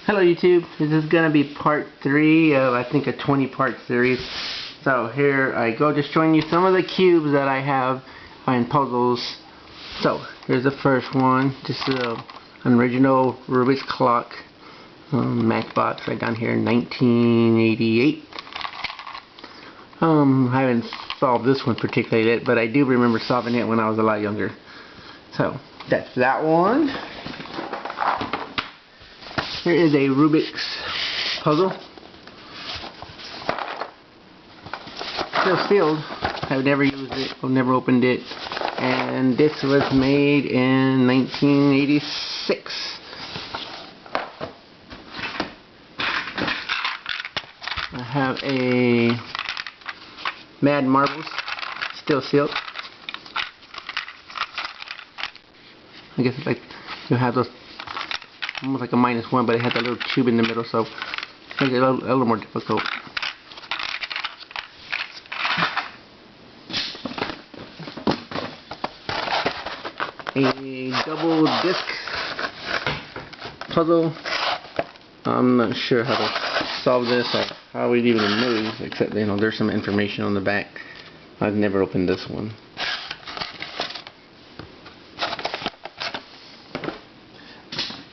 Hello YouTube, this is going to be part 3 of I think a 20-part series. So here I go, just showing you some of the cubes that I have in puzzles. So here's the first one, just an original Rubik's clock Matchbox right down here in 1988. I haven't solved this one particularly yet, but I do remember solving it when I was a lot younger. So that's that one. Here is a Rubik's puzzle. Still sealed. I've never used it. I've never opened it. And this was made in 1986. I have a Mad Marbles. Still sealed. I guess it's like you have those almost like a -1, but it has a little tube in the middle, so it makes it a little more difficult. A double disc puzzle. I'm not sure how to solve this or how it even moves, except there's some information on the back. I've never opened this one.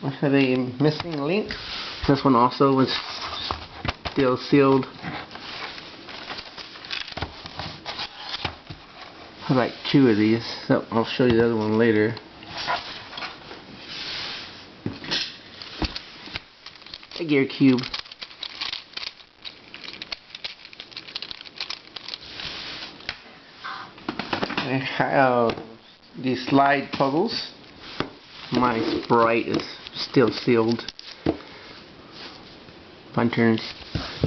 I have a missing link. This one also was still sealed. I have like 2 of these, so I'll show you the other one later. A gear cube. I have these slide puzzles. My Sprite is still sealed. Fun turns.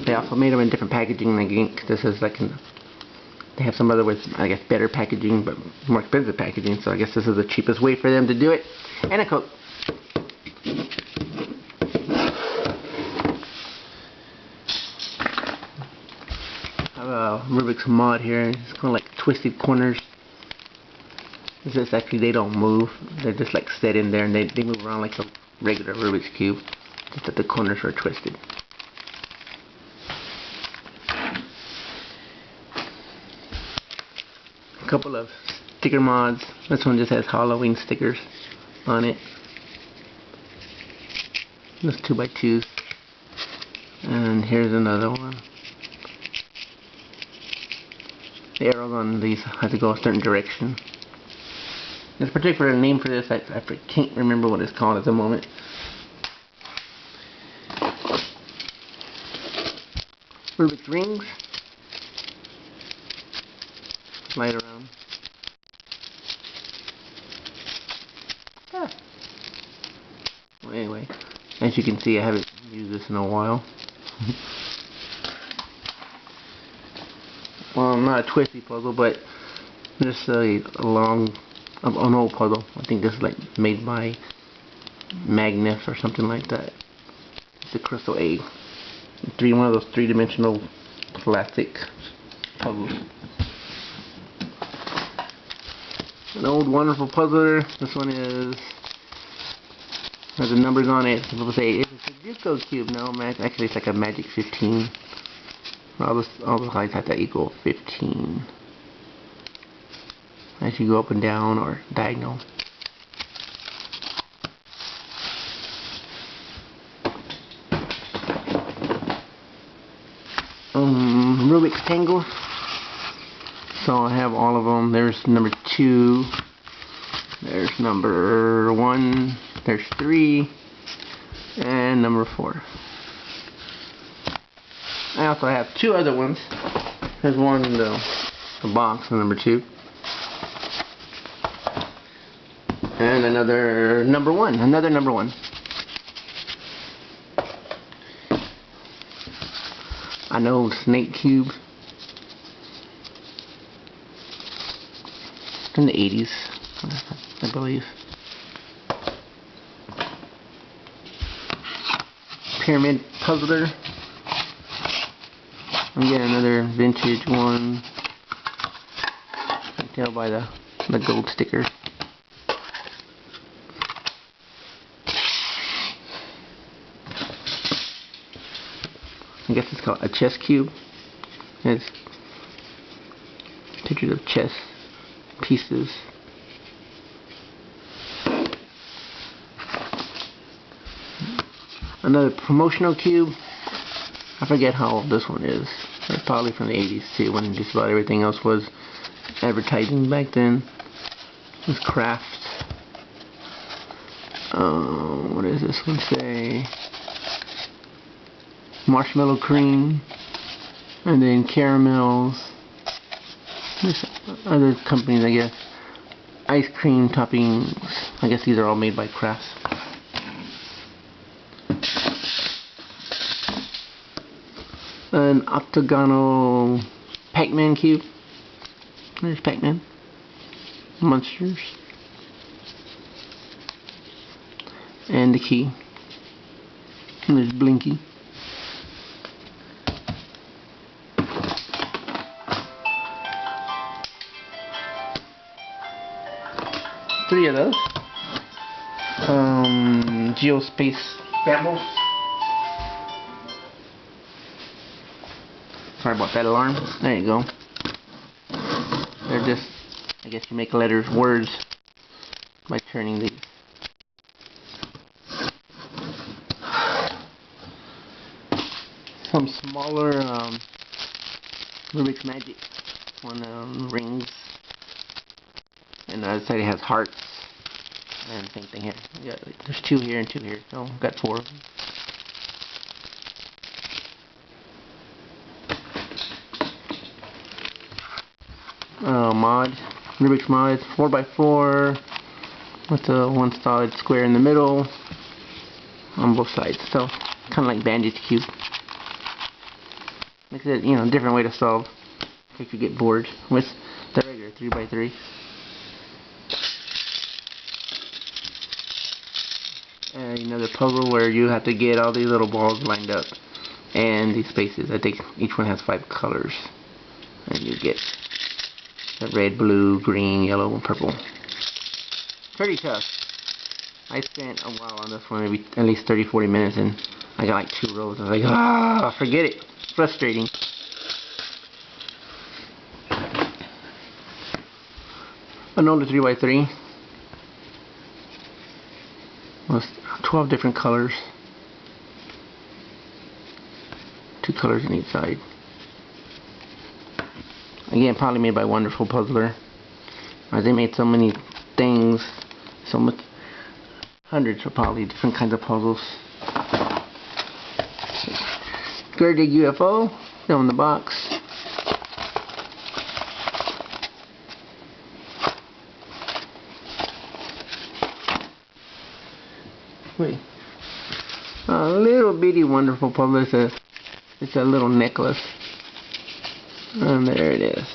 They also made them in different packaging. I think this is like they have some other with, I guess, better packaging but more expensive packaging. So I guess this is the cheapest way for them to do it. And a Coke. I have a Rubik's mod here. It's kind of like twisted corners. This is actually, they don't move. They're just like set in there, and they move around like a regular Rubik's cube, just that the corners are twisted. A couple of sticker mods. This one just has Halloween stickers on it. This 2x2s. And here's another one. The arrows on these have to go a certain direction. There's a particular name for this. I can't remember what it's called at the moment. Rubik's rings. Slide around. Ah. Well, anyway, as you can see, I haven't used this in a while. Well, not a twisty puzzle, but just a long, an old puzzle. I think this is like made by Magnus or something like that. It's a crystal egg. One of those 3-dimensional plastic puzzles. An old wonderful puzzler. This one has the numbers on it. People say it's a disco cube. No, actually it's like a magic 15. All the sides have to equal 15. As you go up and down or diagonal. Rubik's Tangle. So I have all of them. There's number 2. There's number 1. There's 3. And number 4. I also have 2 other ones. There's one in the box, number 2. And another number 1. Another number 1. An old snake cube. From the 80s, I believe. Pyramid puzzler. Again, another vintage one. I can tell by the gold sticker. I guess it's called a chess cube. It's pictures of chess pieces. Another promotional cube. I forget how old this one is. It's probably from the 80s too, when just about everything else was advertising back then. This craft. What does this one say? Marshmallow cream, and then caramels. There's other companies, I guess. Ice cream toppings. I guess these are all made by Crafts. An octagonal Pac-Man cube. There's Pac-Man. Monsters. And the key. And there's Blinky. Three of those. Geospace Bambles. Sorry about that alarm. There you go. They're just, I guess you make letters, words by turning these. Some smaller Rubik's Magic one, rings, and the other side it has hearts, and same thing here. There's two here and two here, so I've got four of them. Rubik's mod, 4x4 with a one solid square in the middle on both sides, so kind of like Bandage Cube. Makes it, a different way to solve if you get bored with the regular 3x3. Another puzzle where you have to get all these little balls lined up and these spaces. I think each one has 5 colors, and you get the red, blue, green, yellow, and purple. Pretty tough. I spent a while on this one, maybe at least 30-40 minutes, and I got like 2 rows. I was like, forget it. Frustrating. An older 3x3 with 12 different colors. 2 colors on each side. Again, probably made by a wonderful puzzler. They made so many things, so much, hundreds of probably different kinds of puzzles. Square-dig UFO, still in the box. Wait. A little bitty wonderful puzzle. It's a little necklace. And there it is.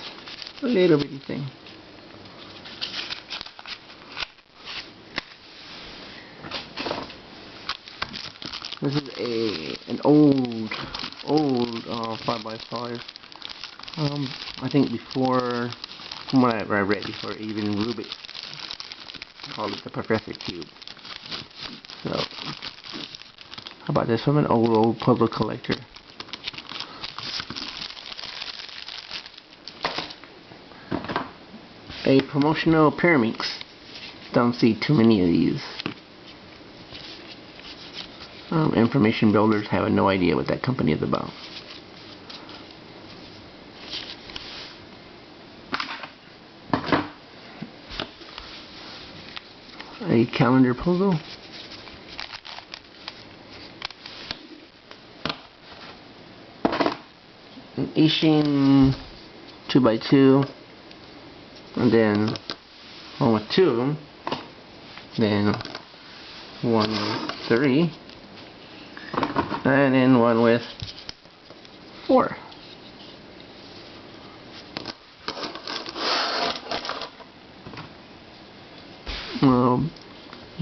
A little bitty thing. This is an old 5x5. I think before, from what I read, before even Rubik called it the Professor Cube. So, how about this from an old puzzle collector? A promotional Pyramix. Don't see too many of these. Information builders have no idea what that company is about. A calendar puzzle. An Ishin 2x2. And then one with 2 of them. Then one with 3. And then one with 4.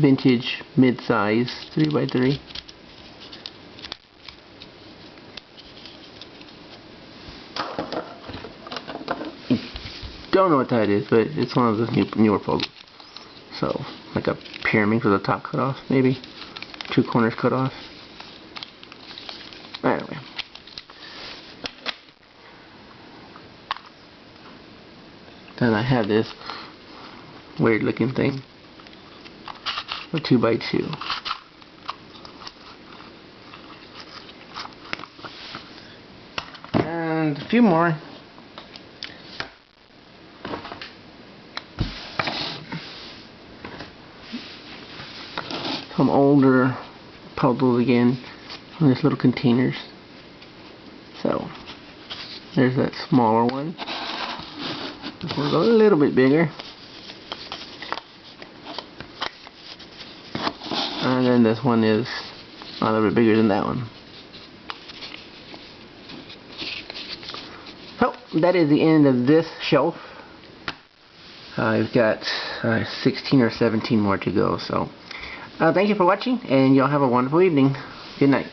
Vintage mid-size 3x3. Don't know what that is, but it's one of the newer puzzles. So, like a pyramid with a top cut off, maybe 2 corners cut off. Anyway, have this weird looking thing. A 2x2. And a few more. Some older puzzles again in these little containers. So there's that smaller one. This one's a little bit bigger. And then this one is a little bit bigger than that one. So that is the end of this shelf. I've got 16 or 17 more to go. So thank you for watching, and y'all have a wonderful evening. Good night.